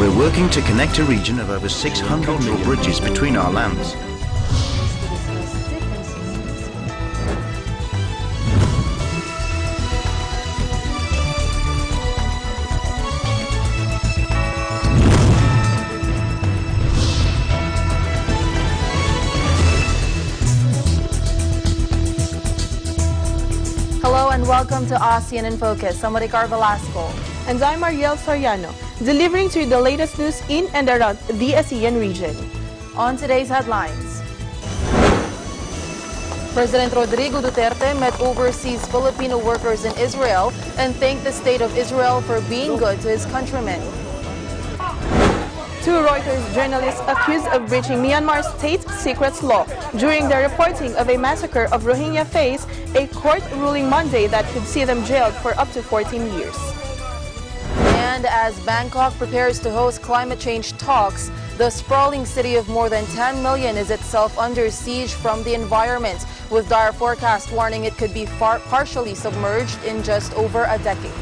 We're working to connect a region of over 600 new bridges between our lands. Hello and welcome to ASEAN in Focus. I'm Rodrigo Velasco. And I'm Ariel Soriano, delivering to you the latest news in and around the ASEAN region. On today's headlines, President Rodrigo Duterte met overseas Filipino workers in Israel and thanked the state of Israel for being good to his countrymen. Two Reuters journalists accused of breaching Myanmar's state secrets law during their reporting of a massacre of Rohingya face a court ruling Monday that could see them jailed for up to 14 years. And as Bangkok prepares to host climate change talks, the sprawling city of more than 10 million is itself under siege from the environment, with dire forecast warning it could be partially submerged in just over a decade.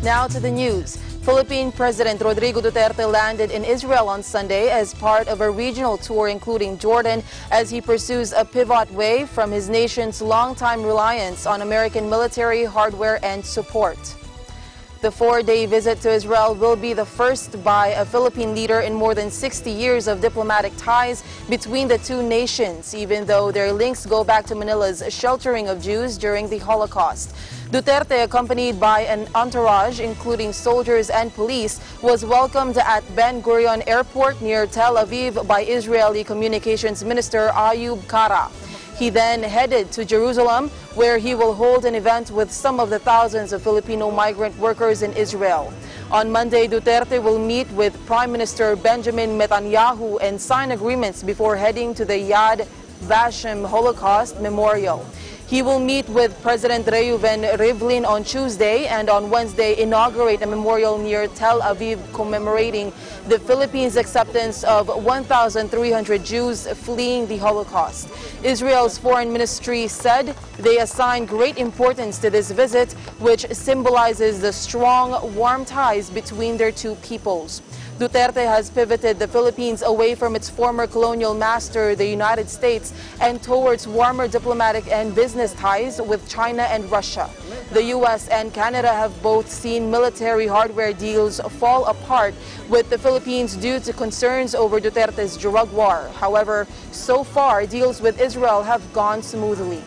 Now to the news. Philippine President Rodrigo Duterte landed in Israel on Sunday as part of a regional tour including Jordan as he pursues a pivot away from his nation's longtime reliance on American military hardware and support. The four-day visit to Israel will be the first by a Philippine leader in more than 60 years of diplomatic ties between the two nations, even though their links go back to Manila's sheltering of Jews during the Holocaust. Duterte, accompanied by an entourage, including soldiers and police, was welcomed at Ben Gurion Airport near Tel Aviv by Israeli Communications Minister Ayub Kara. He then headed to Jerusalem, where he will hold an event with some of the thousands of Filipino migrant workers in Israel. On Monday, Duterte will meet with Prime Minister Benjamin Netanyahu and sign agreements before heading to the Yad Vashem Holocaust Memorial. He will meet with President Reuven Rivlin on Tuesday and on Wednesday inaugurate a memorial near Tel Aviv commemorating the Philippines' acceptance of 1,300 Jews fleeing the Holocaust. Israel's foreign ministry said they assign great importance to this visit, which symbolizes the strong, warm ties between their two peoples. Duterte has pivoted the Philippines away from its former colonial master, the United States, and towards warmer diplomatic and business ties with China and Russia. The U.S. and Canada have both seen military hardware deals fall apart with the Philippines due to concerns over Duterte's drug war. However, so far, deals with Israel have gone smoothly.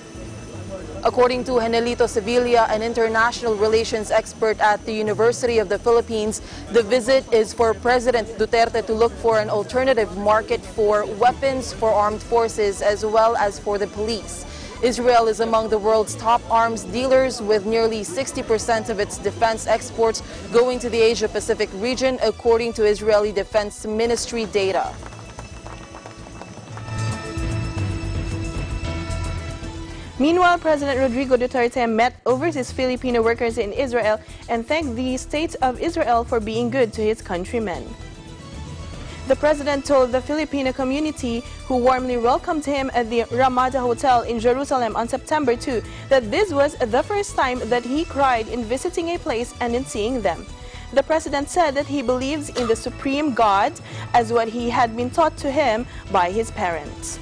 According to Henelito Sevilla, an international relations expert at the University of the Philippines, the visit is for President Duterte to look for an alternative market for weapons for armed forces as well as for the police. Israel is among the world's top arms dealers, with nearly 60% of its defense exports going to the Asia-Pacific region, according to Israeli Defense Ministry data. Meanwhile, President Rodrigo Duterte met overseas Filipino workers in Israel and thanked the state of Israel for being good to his countrymen. The president told the Filipino community, who warmly welcomed him at the Ramada Hotel in Jerusalem on September 2, that this was the first time that he cried in visiting a place and in seeing them. The president said that he believes in the supreme God as what he had been taught to him by his parents.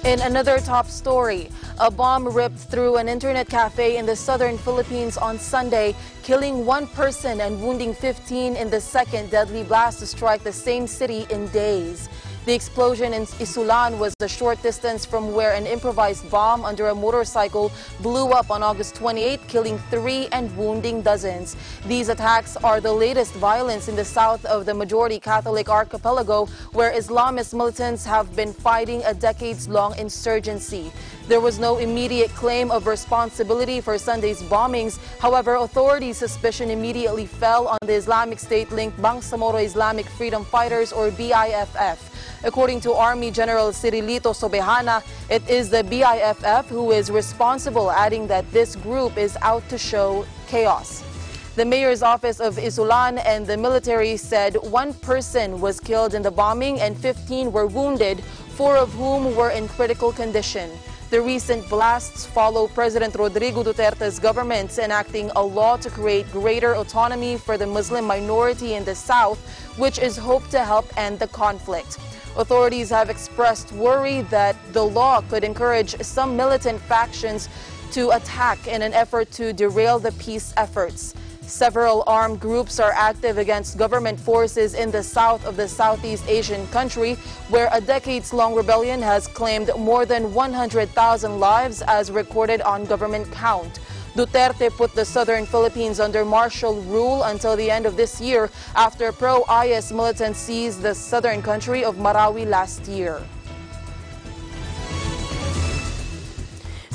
In another top story, a bomb ripped through an internet cafe in the southern Philippines on Sunday, killing one person and wounding 15 in the second deadly blast to strike the same city in days. The explosion in Isulan was a short distance from where an improvised bomb under a motorcycle blew up on August 28, killing 3 and wounding dozens. These attacks are the latest violence in the south of the majority Catholic archipelago, where Islamist militants have been fighting a decades-long insurgency. There was no immediate claim of responsibility for Sunday's bombings. However, authorities' suspicion immediately fell on the Islamic State-linked Bangsamoro Islamic Freedom Fighters, or BIFF. According to Army General Cirilito Sobejana, it is the BIFF who is responsible, adding that this group is out to show chaos. The mayor's office of Isulan and the military said one person was killed in the bombing and 15 were wounded. 4 of whom were in critical condition. The recent blasts follow President Rodrigo Duterte's government enacting a law to create greater autonomy for the Muslim minority in the south, which is hoped to help end the conflict. Authorities have expressed worry that the law could encourage some militant factions to attack in an effort to derail the peace efforts. Several armed groups are active against government forces in the south of the Southeast Asian country, where a decades-long rebellion has claimed more than 100,000 lives as recorded on government count. Duterte put the southern Philippines under martial rule until the end of this year after pro-IS militants seized the southern country of Marawi last year.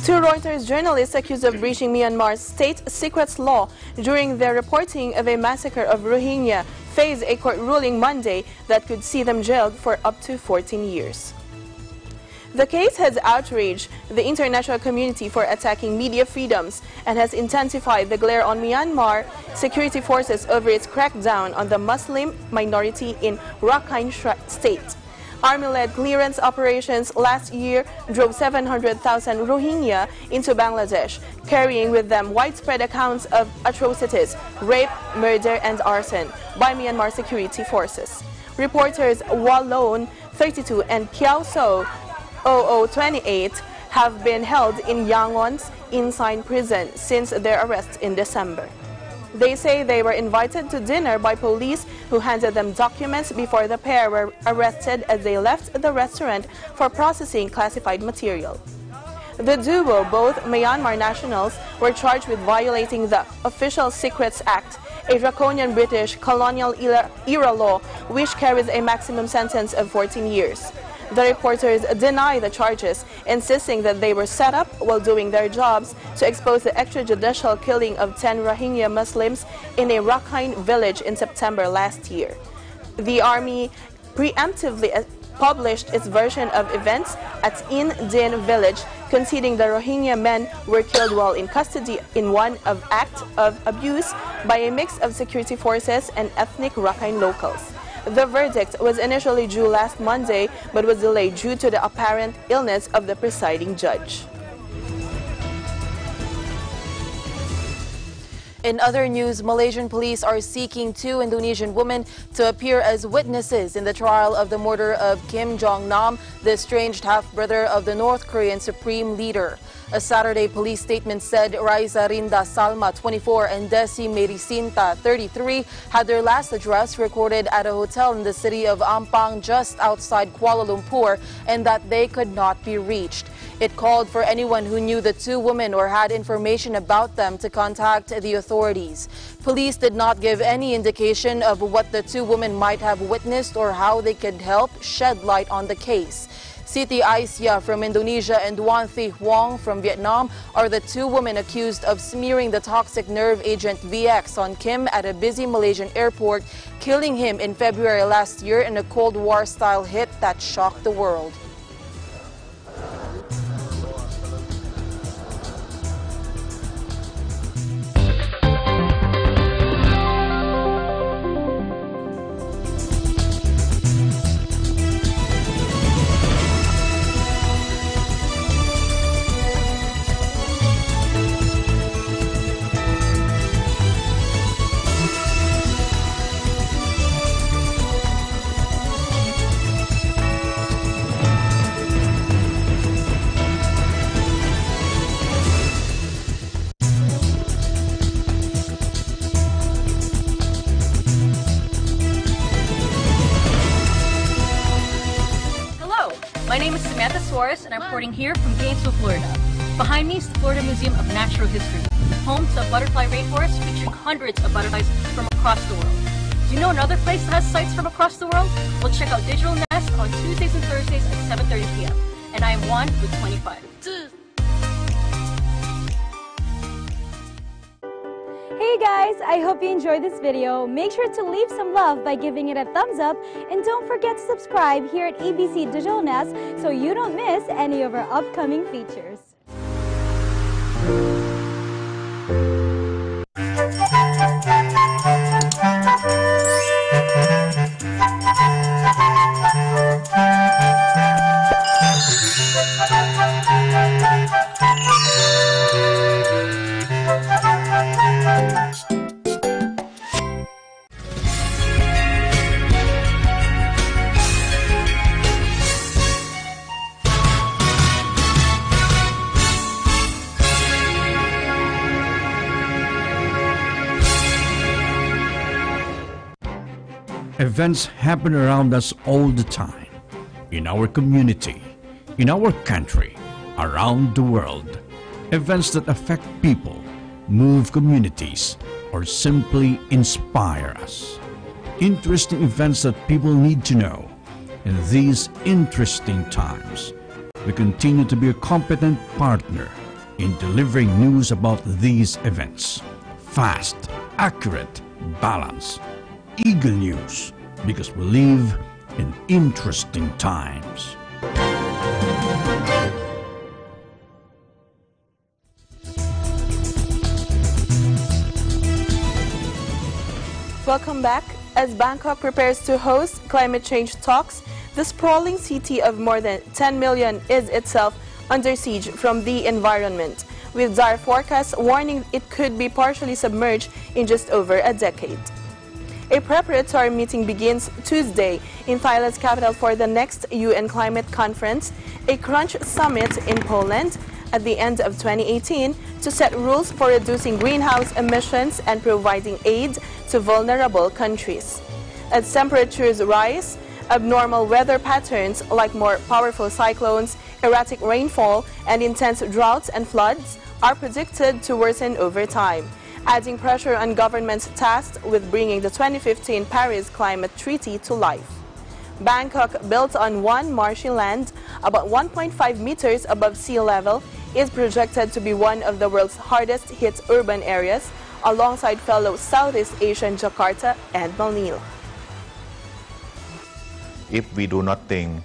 Two Reuters journalists accused of breaching Myanmar's state secrets law during their reporting of a massacre of Rohingya face a court ruling Monday that could see them jailed for up to 14 years. The case has outraged the international community for attacking media freedoms and has intensified the glare on Myanmar security forces over its crackdown on the Muslim minority in Rakhine State. Army-led clearance operations last year drove 700,000 Rohingya into Bangladesh, carrying with them widespread accounts of atrocities, rape, murder, and arson by Myanmar security forces. Reporters Wallon, 32, and Kiao So, 0028, have been held in Yangon's inside prison since their arrest in December. They say they were invited to dinner by police who handed them documents before the pair were arrested as they left the restaurant for processing classified material. The duo, both Myanmar nationals, were charged with violating the Official Secrets Act, a draconian British colonial era law which carries a maximum sentence of 14 years. The reporters deny the charges, insisting that they were set up while doing their jobs to expose the extrajudicial killing of 10 Rohingya Muslims in a Rakhine village in September last year. The army preemptively published its version of events at In Din village, conceding the Rohingya men were killed while in custody in one act of abuse by a mix of security forces and ethnic Rakhine locals. The verdict was initially due last Monday, but was delayed due to the apparent illness of the presiding judge. In other news, Malaysian police are seeking 2 Indonesian women to appear as witnesses in the trial of the murder of Kim Jong-nam, the estranged half-brother of the North Korean Supreme Leader. A Saturday police statement said Raisa Rinda Salma, 24, and Desi Merisinta, 33, had their last address recorded at a hotel in the city of Ampang just outside Kuala Lumpur and that they could not be reached. It called for anyone who knew the 2 women or had information about them to contact the authorities. Police did not give any indication of what the 2 women might have witnessed or how they could help shed light on the case. Siti Aisyah from Indonesia and Wan Thi Huong from Vietnam are the 2 women accused of smearing the toxic nerve agent VX on Kim at a busy Malaysian airport, killing him in February last year in a Cold War-style hit that shocked the world. My name is Samantha Suarez, and I'm reporting here from Gainesville, Florida. Behind me is the Florida Museum of Natural History, home to a butterfly rainforest featuring hundreds of butterflies from across the world. Do you know another place that has sites from across the world? Well, check out Digital Nest on Tuesdays and Thursdays at 7:30 p.m. And I am Juan with 25. Hey guys, I hope you enjoyed this video. Make sure to leave some love by giving it a thumbs up and don't forget to subscribe here at ABC Digital Nest so you don't miss any of our upcoming features. Events happen around us all the time, in our community, in our country, around the world. Events that affect people, move communities, or simply inspire us. Interesting events that people need to know. In these interesting times, we continue to be a competent partner in delivering news about these events. Fast, accurate, balanced, eager news, because we live in interesting times. Welcome back. As Bangkok prepares to host climate change talks, the sprawling city of more than 10 million is itself under siege from the environment, with dire forecasts warning it could be partially submerged in just over a decade. A preparatory meeting begins Tuesday in Thailand's capital for the next UN Climate Conference, a Crunch Summit in Poland at the end of 2018 to set rules for reducing greenhouse emissions and providing aid to vulnerable countries. As temperatures rise, abnormal weather patterns like more powerful cyclones, erratic rainfall, and intense droughts and floods are predicted to worsen over time, adding pressure on governments tasked with bringing the 2015 Paris Climate Treaty to life. Bangkok, built on one marshy land about 1.5 meters above sea level, is projected to be one of the world's hardest hit urban areas, alongside fellow Southeast Asian Jakarta and Manila. If we do not think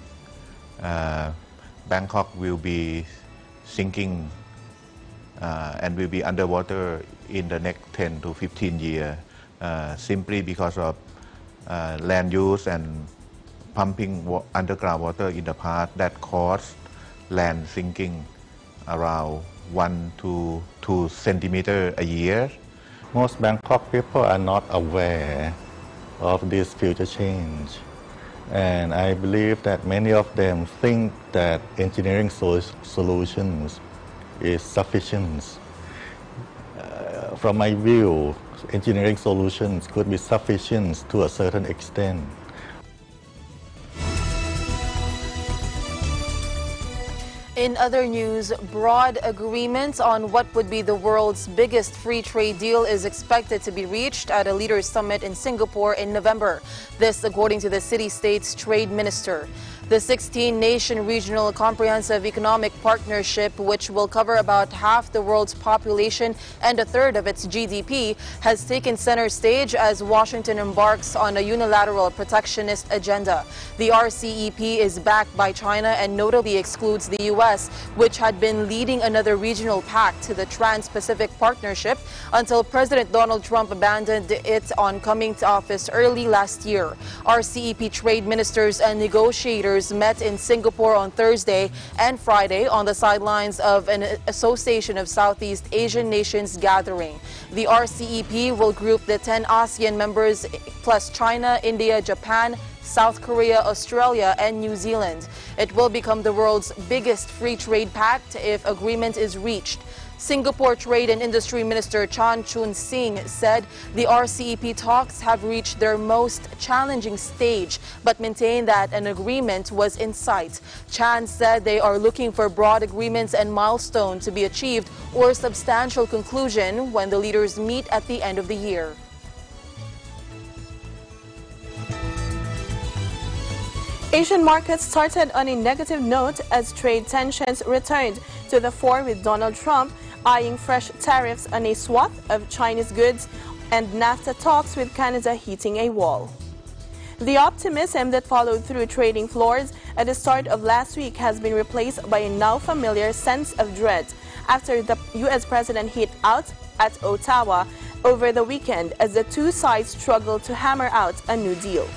Bangkok will be sinking and will be underwater in the next 10 to 15 years, simply because of land use and pumping underground water in the past that caused land sinking around 1 to 2 centimeters a year. Most Bangkok people are not aware of this future change. And I believe that many of them think that engineering solutions is sufficient. From my view, engineering solutions could be sufficient to a certain extent. In other news, broad agreement on what would be the world's biggest free trade deal is expected to be reached at a leaders' summit in Singapore in November. This, according to the city-state's trade minister. The 16-nation regional comprehensive economic partnership, which will cover about half the world's population and a third of its GDP, has taken center stage as Washington embarks on a unilateral protectionist agenda. The RCEP is backed by China and notably excludes the U.S., which had been leading another regional pact to the Trans-Pacific Partnership until President Donald Trump abandoned it on coming to office early last year. RCEP trade ministers and negotiators met in Singapore on Thursday and Friday on the sidelines of an Association of Southeast Asian Nations gathering. The RCEP will group the 10 ASEAN members plus China, India, Japan, South Korea, Australia, and New Zealand. It will become the world's biggest free trade pact if agreement is reached. Singapore Trade and Industry Minister Chan Chun Sing said the RCEP talks have reached their most challenging stage, but maintained that an agreement was in sight. Chan said they are looking for broad agreements and milestones to be achieved or substantial conclusion when the leaders meet at the end of the year. Asian markets started on a negative note as trade tensions returned to the fore, with Donald Trump eyeing fresh tariffs on a swath of Chinese goods and NAFTA talks with Canada hitting a wall. The optimism that followed through trading floors at the start of last week has been replaced by a now familiar sense of dread after the U.S. president hit out at Ottawa over the weekend as the two sides struggled to hammer out a new deal.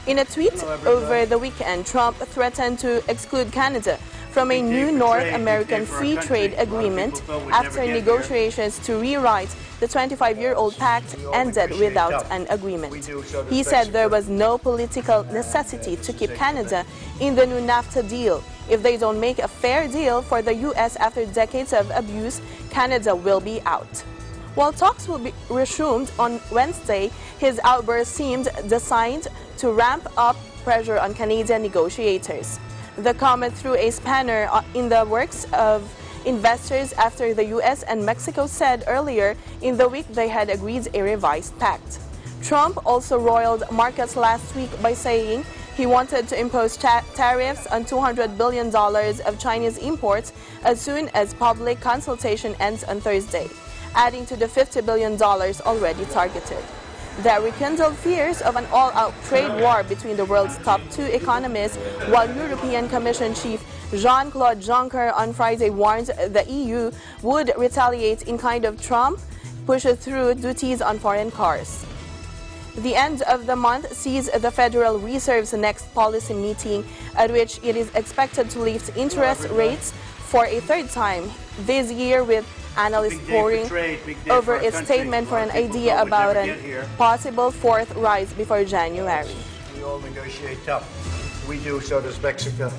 In a tweet over the weekend, Trump threatened to exclude Canada from a new North American free trade agreement after negotiations to rewrite the 25-year-old pact ended without an agreement. He said there was no political necessity to keep Canada in the new NAFTA deal. If they don't make a fair deal for the U.S. after decades of abuse, Canada will be out. While talks will be resumed on Wednesday, his outburst seemed designed to ramp up pressure on Canadian negotiators. The comment threw a spanner in the works of investors after the U.S. and Mexico said earlier in the week they had agreed a revised pact. Trump also roiled markets last week by saying he wanted to impose tariffs on $200 billion of Chinese imports as soon as public consultation ends on Thursday, adding to the $50 billion already targeted. That rekindled fears of an all-out trade war between the world's top two economies, while European Commission Chief Jean-Claude Juncker on Friday warned the EU would retaliate in kind if Trump pushes through duties on foreign cars. The end of the month sees the Federal Reserve's next policy meeting, at which it is expected to lift interest rates for a third time this year, with analysts poring over its statement for an idea about a possible fourth rise before January. We all negotiate tough. We do, so does Mexico.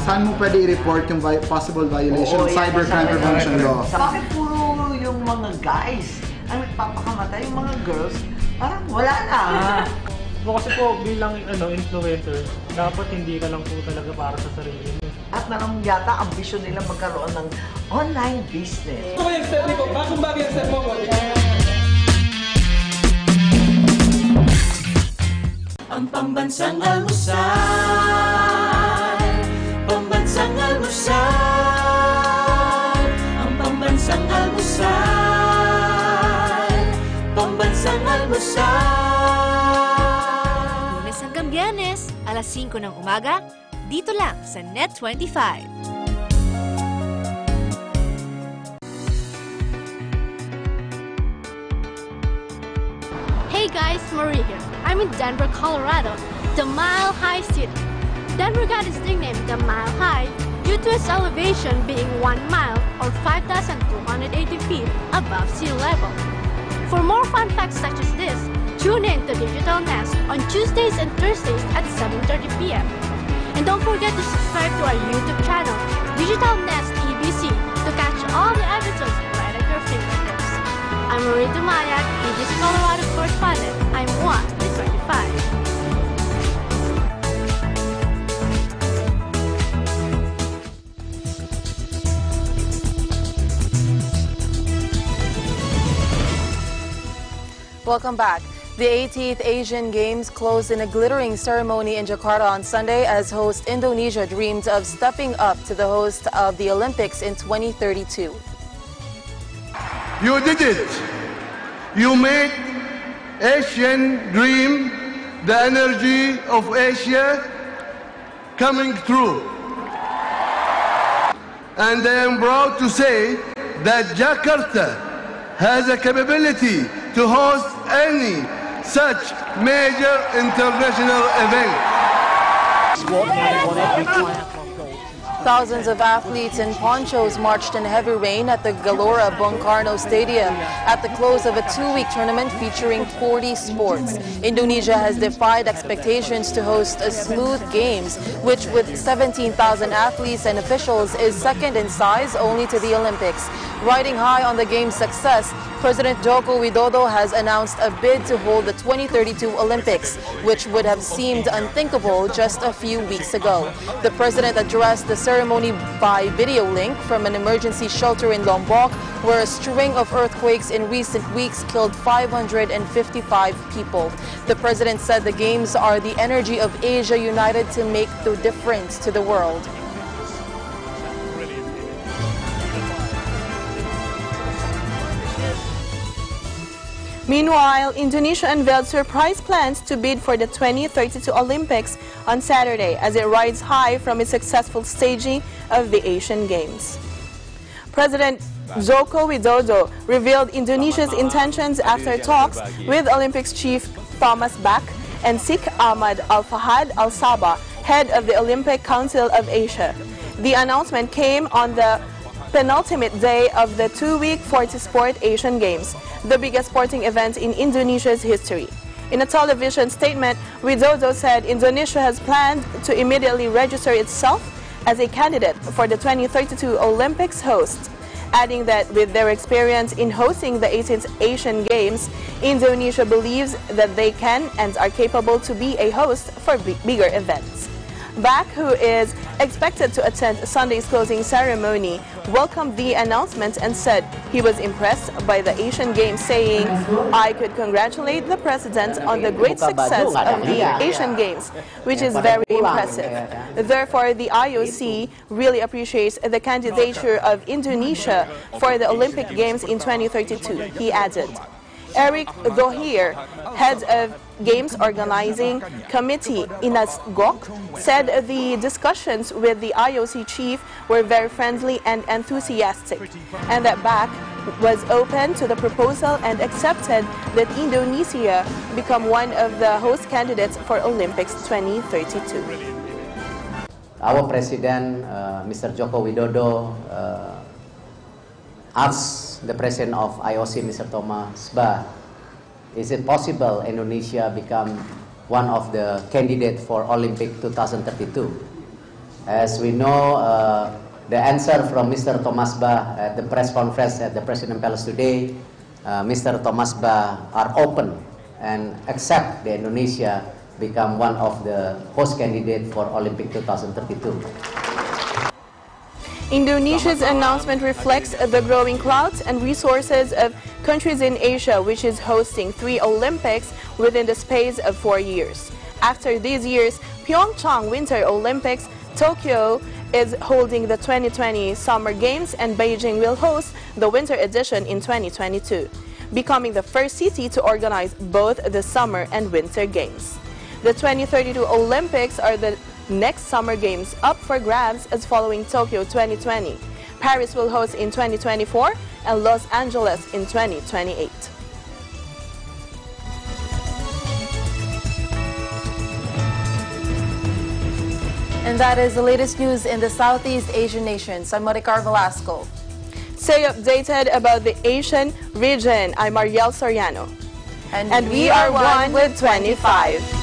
Saan mo pwede i-report yung possible violation ng cybercrime prevention law? Bakit puro yung mga guys ang nagpapakamatay, yung mga girls, parang wala na. Kasi po bilang influencer, dapat hindi ka lang po talaga para sa sarili mo. At nalang yata ambisyon nila magkaroon ng online business. Ano yung step ko? Bakong bagay ang step mo ko? Ang pambansang almusal, pambansang almusal, ang pambansang almusal, pambansang almusal. Lunes hanggang Biyernes, alas 5 ng umaga, dito lang sa Net 25. Hey guys, Marie here. I'm in Denver, Colorado, the Mile High City. Denver got its nickname the Mile High due to its elevation being 1 mile or 5,280 feet above sea level. For more fun facts such as this, tune in to Digital Nest on Tuesdays and Thursdays at 7:30 p.m. And don't forget to subscribe to our YouTube channel, Digital Nest EBC, to catch all the episodes right at your fingertips. I'm Marie Dumayak, EBC Colorado correspondent. I'm 1-25. Welcome back. The 18th Asian Games closed in a glittering ceremony in Jakarta on Sunday as host Indonesia dreamed of stepping up to the host of the Olympics in 2032. You did it! You made Asian dream, the energy of Asia coming true. And I am proud to say that Jakarta has a capability to host any such major international event. Thousands of athletes in ponchos marched in heavy rain at the Gelora Bung Karno Stadium at the close of a 2-week tournament featuring 40 sports. Indonesia has defied expectations to host a smooth games, which with 17,000 athletes and officials is second in size only to the Olympics. Riding high on the game's success, President Joko Widodo has announced a bid to hold the 2032 Olympics, which would have seemed unthinkable just a few weeks ago. The president addressed the ceremony by video link from an emergency shelter in Lombok, where a string of earthquakes in recent weeks killed 555 people. The president said the games are the energy of Asia united to make the difference to the world. Meanwhile, Indonesia unveiled surprise plans to bid for the 2032 Olympics on Saturday as it rides high from its successful staging of the Asian Games. President Joko Widodo revealed Indonesia's intentions after talks with Olympics chief Thomas Bach and Sheikh Ahmad Al-Fahad Al-Sabah, head of the Olympic Council of Asia. The announcement came on the penultimate day of the two-week Fortisport Asian Games, the biggest sporting event in Indonesia's history. In a television statement, Widodo said Indonesia has planned to immediately register itself as a candidate for the 2032 Olympics host, adding that with their experience in hosting the 18th Asian Games, Indonesia believes that they can and are capable to be a host for bigger events. Bach, who is expected to attend Sunday's closing ceremony, welcomed the announcement and said he was impressed by the Asian Games, saying, "I could congratulate the president on the great success of the Asian Games, which is very impressive. Therefore, the IOC really appreciates the candidature of Indonesia for the Olympic Games in 2032, he added. Eric Dohier, head of Games Organizing Committee Inas Gok, said the discussions with the IOC chief were very friendly and enthusiastic, and that Bach was open to the proposal and accepted that Indonesia become one of the host candidates for Olympics 2032. Our President, Mr. Joko Widodo, asked the President of IOC, Mr. Thomas Bach, is it possible Indonesia become one of the candidates for Olympic 2032? As we know, the answer from Mr. Thomas Bach at the press conference at the President Palace today, Mr. Thomas Bach are open and accept the Indonesia become one of the host candidates for Olympic 2032. Indonesia's announcement reflects the growing clout and resources of countries in Asia, which is hosting 3 Olympics within the space of 4 years. After these years, Pyeongchang Winter Olympics, Tokyo is holding the 2020 Summer Games, and Beijing will host the Winter Edition in 2022, becoming the first city to organize both the Summer and Winter Games. The 2032 Olympics are the next Summer Games up for grabs as following Tokyo 2020. Paris will host in 2024 and Los Angeles in 2028. And that is the latest news in the Southeast Asian nations. I'm Maricar Velasco. Stay updated about the Asian region. I'm Mariel Soriano. And we are one with 25.